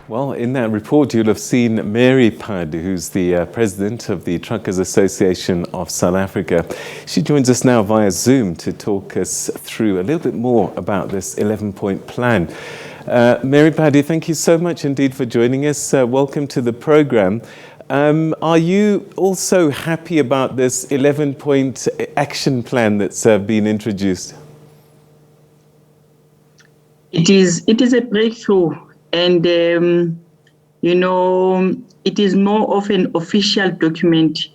Well, in that report, you'll have seen Mary Phadi, who's the president of the Truckers Association of South Africa. She joins us now via Zoom to talk us through a little bit more about this 11-point plan. Mary Phadi, thank you so much indeed for joining us. Welcome to the program. Are you also happy about this 11-point action plan that's been introduced? It is a breakthrough. And, it is more of an official document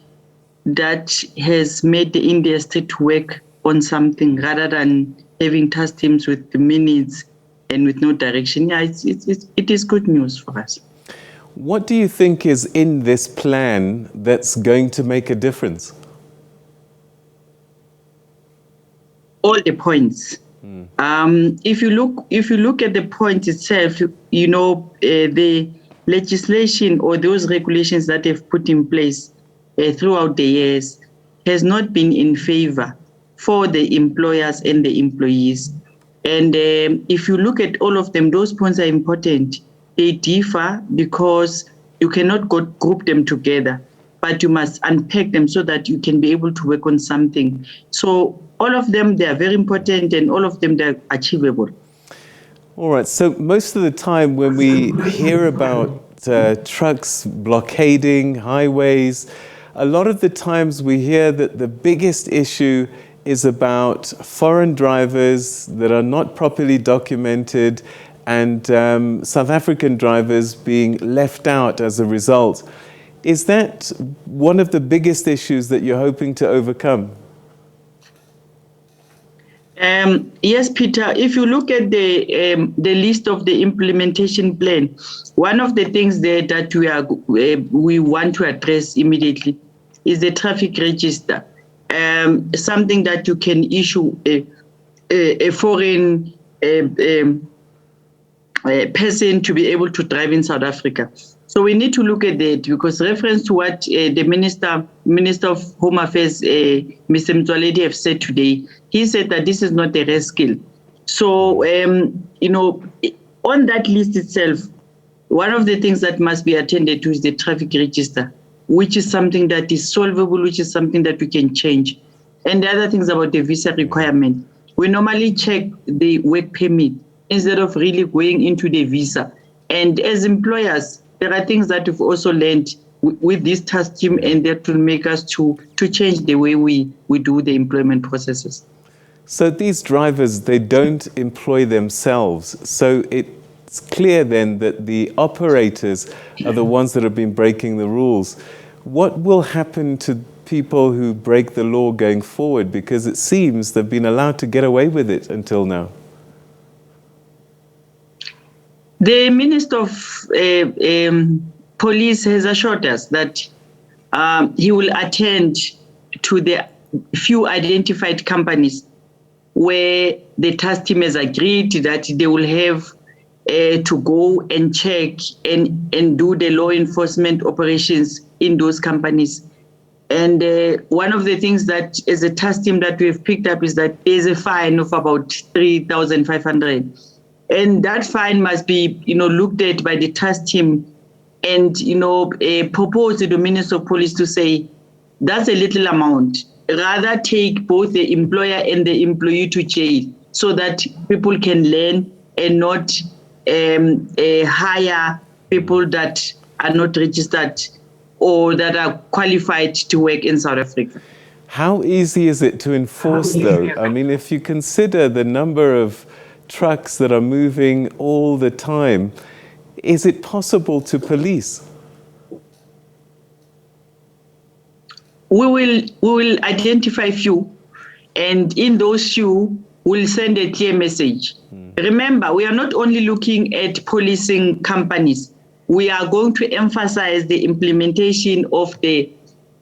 that has made the industry to work on something rather than having task teams with the minutes and with no direction. Yeah, it is good news for us. What do you think is in this plan that's going to make a difference? All the points. If you look at the point itself, the legislation or those regulations that they've put in place throughout the years has not been in favor for the employers and the employees. And if you look at all of them, those points are important. They differ because you cannot group them together, but you must unpack them so that you can be able to work on something. So all of them, they are very important, and all of them, they're achievable. All right. So most of the time when we hear about trucks blockading highways, a lot of the times we hear that the biggest issue is about foreign drivers that are not properly documented and South African drivers being left out as a result. Is that one of the biggest issues that you're hoping to overcome? Yes, Peter, if you look at the list of the implementation plan, one of the things there that we want to address immediately is the traffic register, something that you can issue a foreign person to be able to drive in South Africa. So we need to look at that because reference to what the Minister of Home Affairs, Mr. Mtsoaledi, have said today, he said that this is not a rare skill. So, on that list itself, one of the things that must be attended to is the traffic register, which is something that is solvable, which is something that we can change. And the other things about the visa requirement, we normally check the work permit instead of really going into the visa. And as employers, there are things that we've also learned with this task team, and that will make us to change the way we do the employment processes. So these drivers, they don't employ themselves. So it's clear then that the operators are the ones that have been breaking the rules. What will happen to people who break the law going forward? Because it seems they've been allowed to get away with it until now. The Minister of Police has assured us that he will attend to the few identified companies where the task team has agreed that they will have to go and check and do the law enforcement operations in those companies. And one of the things that as a task team that we've picked up is that there's a fine of about 3,500. And that fine must be, looked at by the task team and, propose to the Minister of Police to say, that's a little amount. Rather take both the employer and the employee to jail so that people can learn and not hire people that are not registered or that are qualified to work in South Africa. How easy is it to enforce, though? I mean, if you consider the number of trucks that are moving all the time, is it possible to police? We will identify few, and in those few, we'll send a clear message. Remember, we are not only looking at policing companies. We are going to emphasize the implementation of the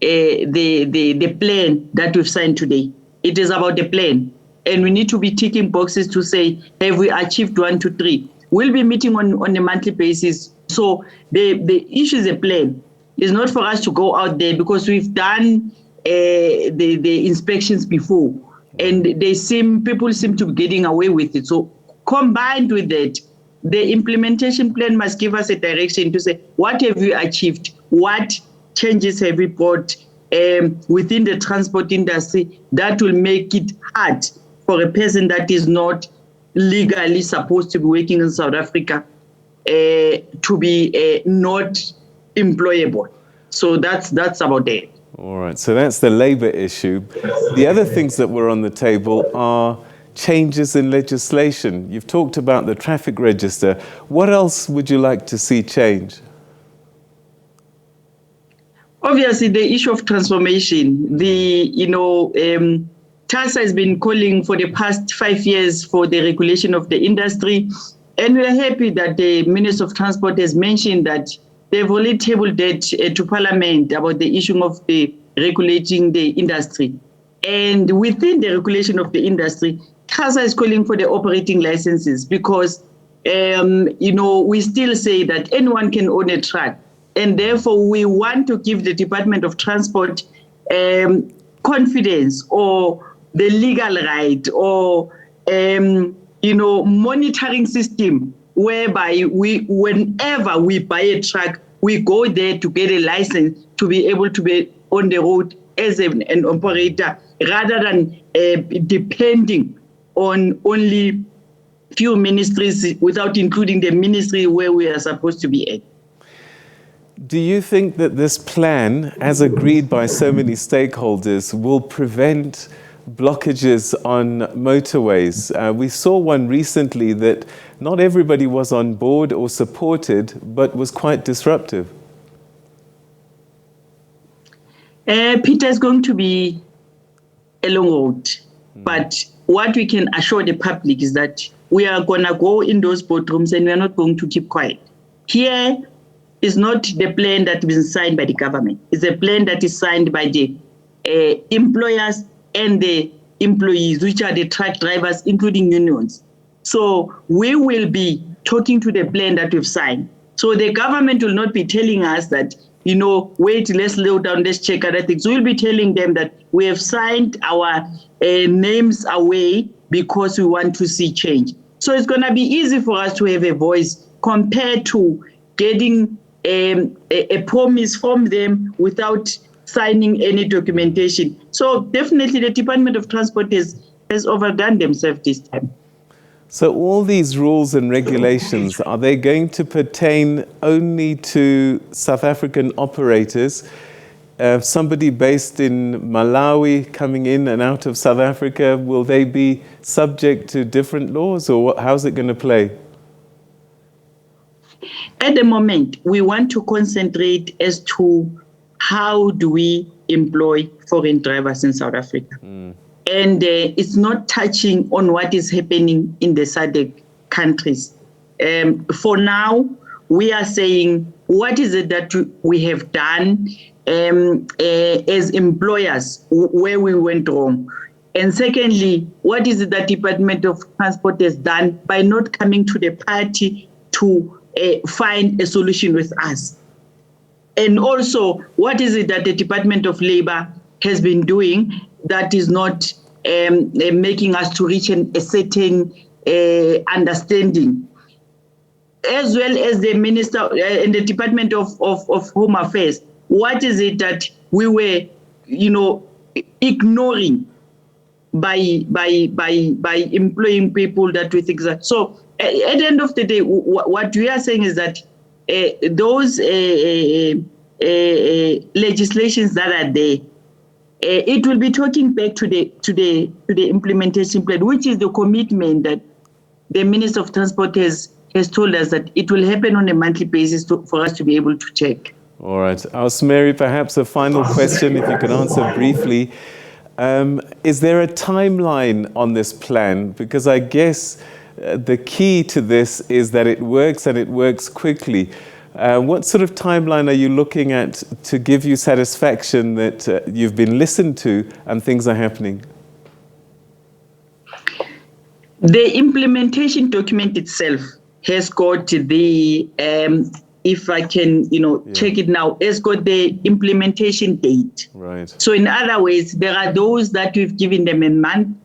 plan that we've signed today. It is about the plan. And we need to be ticking boxes to say, have we achieved 1, 2, 3? We'll be meeting on a monthly basis. So the issue is a plan. It's not for us to go out there because we've done the inspections before, and people seem to be getting away with it. So combined with that, the implementation plan must give us a direction to say, what have you achieved? What changes have you brought within the transport industry that will make it hard for a person that is not legally supposed to be working in South Africa to be not employable. So that's about it. All right, so that's the labour issue. The other things that were on the table are changes in legislation. You've talked about the traffic register. What else would you like to see change? Obviously, the issue of transformation. TASA has been calling for the past 5 years for the regulation of the industry, and we are happy that the Minister of Transport has mentioned that they've already tabled it to Parliament about the issue of the regulating the industry. And within the regulation of the industry, TASA is calling for the operating licenses because, we still say that anyone can own a truck. And therefore, we want to give the Department of Transport confidence or the legal right or, monitoring system whereby whenever we buy a truck, we go there to get a license to be able to be on the road as an operator rather than depending on only few ministries without including the ministry where we are supposed to be at. Do you think that this plan, as agreed by so many stakeholders, will prevent blockages on motorways? We saw one recently that not everybody was on board or supported, but was quite disruptive. Peter, is going to be a long road. But what we can assure the public is that we are going to go in those boardrooms and we are not going to keep quiet. Here is not the plan that has been signed by the government. It's a plan that is signed by the employers and the employees, which are the truck drivers, including unions. So we will be talking to the plan that we've signed. So the government will not be telling us that, wait, let's slow down, let's check other things. We'll be telling them that we have signed our names away because we want to see change. So it's going to be easy for us to have a voice compared to getting a promise from them without signing any documentation. So definitely the Department of Transport has overdone themselves this time. So all these rules and regulations, are they going to pertain only to South African operators? Somebody based in Malawi coming in and out of South Africa, will they be subject to different laws, or how's it going to play? At the moment, we want to concentrate as to how do we employ foreign drivers in South Africa. And it's not touching on what is happening in the SADC countries. For now, we are saying, what is it that we have done as employers where we went wrong? And secondly, what is it that Department of Transport has done by not coming to the party to find a solution with us? And also, what is it that the Department of Labour has been doing that is not making us to reach a certain understanding? As well as the Minister and the Department of Home Affairs, what is it that we were, ignoring by employing people that we think that? So at the end of the day, what we are saying is that those legislations that are there, it will be talking back to the implementation plan, which is the commitment that the Minister of Transport has told us that it will happen on a monthly basis for us to be able to check. All right. Mary, perhaps a final question, if you can answer briefly. Is there a timeline on this plan? Because I guess the key to this is that it works and it works quickly. What sort of timeline are you looking at to give you satisfaction that you've been listened to and things are happening? The implementation document itself has got the, if I can, check it now, has got the implementation date. Right. So in other words, there are those that we've given them a month,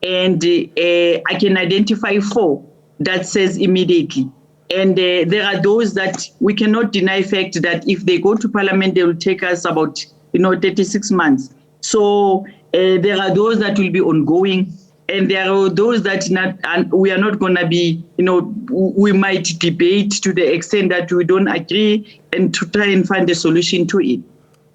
and I can identify 4 that says immediately. And there are those that we cannot deny fact that if they go to parliament, they will take us about 36 months. So there are those that will be ongoing, and there are those that we are not going to be, we might debate to the extent that we don't agree and to try and find a solution to it.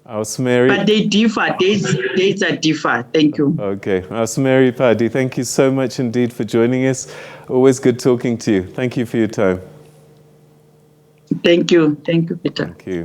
But they differ. Dates are differ. Thank you. Okay. Mary Phadi, thank you so much indeed for joining us. Always good talking to you. Thank you for your time. Thank you. Thank you, Peter. Thank you.